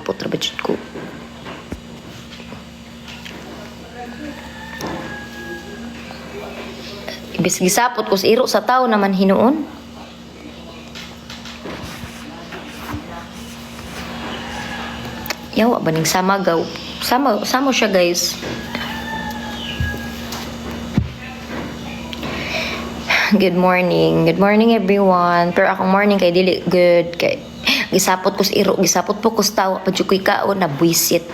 gisapot ra ba jud ko. Ibis gisapot ko sa iro sa tao naman hinuon. Yawa ba ning samagaw? Samo siya guys. Good morning. Good morning everyone. Pero akong morning kay dili good kay gisapot ko sa iro, gisapot po ko sa tawa pa jud koy kaon na buisit.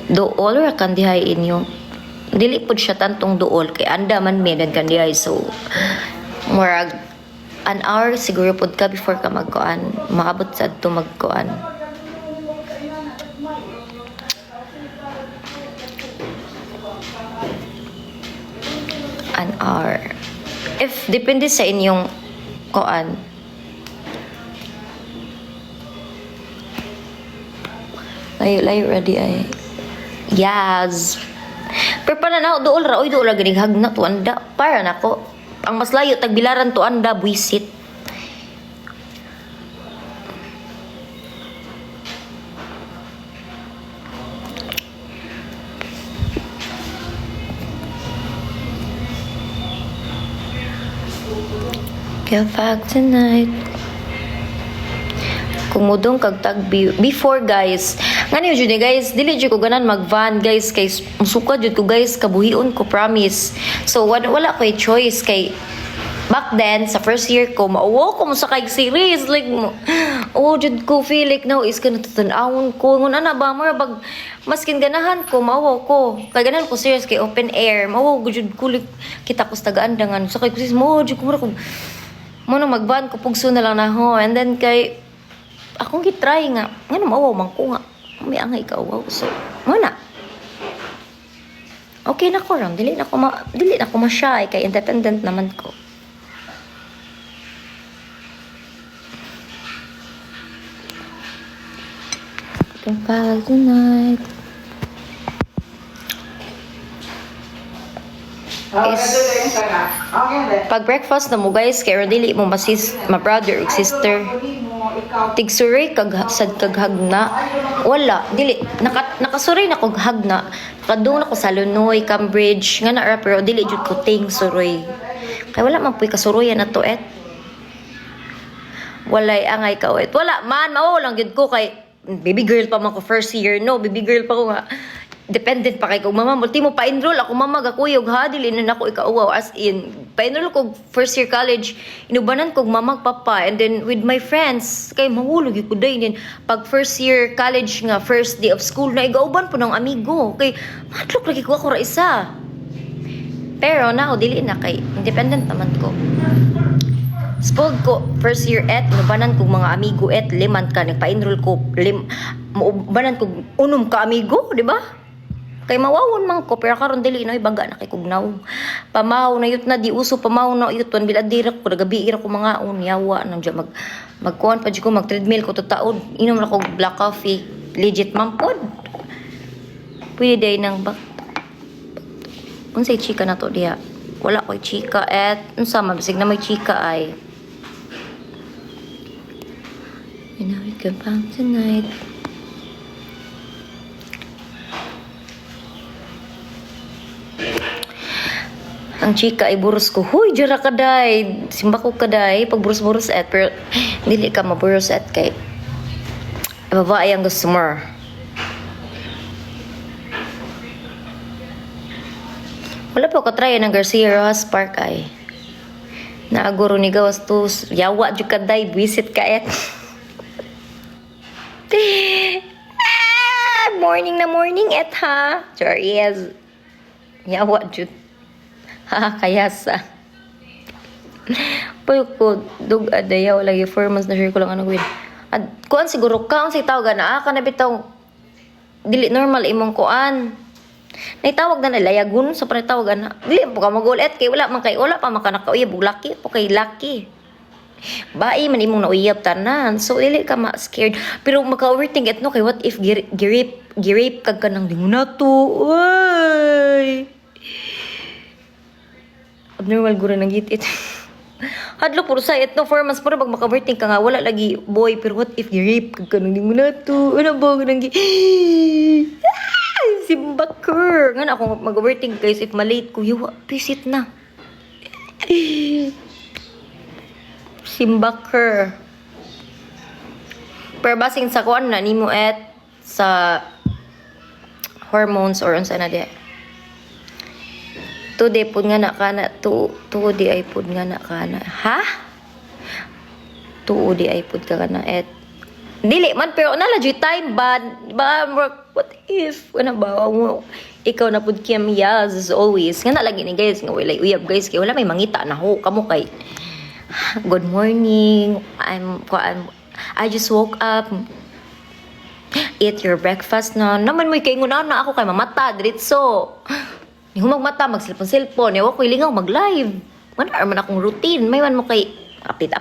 Dool ra kandihay inyo. Dili pud siya tantong dool kay anda man medan kandihay so murag an hour siguro pud ka before ka magkuan, maabot sa adto magkuan. An hour. If depende sa inyong kuan. Layo ready ay. Yes. Pero pananaw dool ra ganing hagna to anda para nako. Ang mas layo tagbilaran to anda buisit. Get back tonight. Kung mudong kag tag before guys ngani jud guys dili jud ko ganan mag-van guys kay musuka jud ko guys kabuhion ko promise. So wala ko choice kay back then sa first year ko mauwo ko mo sa kay series like jud ko feel like now is kana tutan-awon ko ngun ana ba mo bag maskin ganahan ko mauwo ko kay ganan ko serious kay open air mauwo jud ko kita ko sa taga-andangan so kay kusis mo jud ko mo na mag-van ko pugso na lang na ho and then kay akong gitry nga ngano mauwaw man ko nga may angay ka wow so muna okay na ko ram dili na ko ma-shy kay independent naman ko. Pag tonight pag breakfast na mo guys kay dili mo ma brother ug sister tigsuray kag sad kag hagna wala dili nakasuray na kog hagna kadung na ko sa Lunoy Cambridge nga na pero dili jud ko ting suroy kay wala man puy kasuroyan na to walay angay ka wala man mao lang gid ko kay baby girl pa man ko first year no baby girl pa ko nga dependent pa kay kung mama multi mo pa-enroll ako mama gakuyog ha dili na nako ikauwaw as in pa-enroll ko first year college inubanan kog mama papa and then with my friends kay mahulog ko day din pag first year college nga first day of school na igauban po ng amigo kay madlok lagi ko ako ra isa pero now dili na kay independent naman ko spoiled ko first year inubanan kog mga amigo liman ka nagpa-enroll ko ubanan kog unom ka amigo di ba kay mawawon man ko pero karon dili na ibaga na kay kugnaw pamaw na yut na di uso pamaw na yut wan biladira ko gabi ira ko mga unyawa nang dya magkuan pa jud ko mag treadmill ko tutaod inom na ko black coffee legit man pod pwede day nang bak unsay chika na to diha wala koy chika unsa man bisig na may chika ay you know we can find tonight. Ang chika ay buros ko. Huy, jara kaday. Simba ko kaday. Pag buros-buros pero dili ka maburos kay babae ang gusto mo. Wala pa ko try ng Garcia Rojas Park ay. Naaguro ni gawas to. Yawa jud kaday. Visit ka morning na morning ha. Sure yes. Yawa jud. Kayasa. Pag ko dug adaya wala yung 4 months na share ko lang ano gawin. At kuan siguro kaon si tawag na ka na bitaw dili normal imong kuan. Naitawag na layagun sa panitawag na. Dili po ka magulit kay wala pa man ka nakauyab laki po kay laki. Bai man imong nauyab tanan. So dili ka ma-scared. Pero maka-overthink no kay what if girip kag kanang lingon na to. Uy. Abnormal gura nang gitit. Hadlo puro sa it no 4 months puro pag makaverting ka nga wala lagi boy pero what if gi-rape ka nang di mo na to ano ba nang gi simbaker nga na ako mag-overthink guys if malate ko yawa pisit na simbaker pero basing sa kuan na nimo et sa hormones or unsa na di today pud nga na kana to di ay pud nga na kana ha to di ay pud ka kana et dili man pero nala joy time ba what if ano ba mo ikaw na pud Kim Yaz as always nga na lagi ni guys nga wala uyab guys kay wala may mangita na ho kamo kay good morning I just woke up eat your breakfast na naman mo kay nguna na ako kay mamata diretso ni humagmata mag cellphone yawa ko ilingaw mag live man akong routine may man mo kay update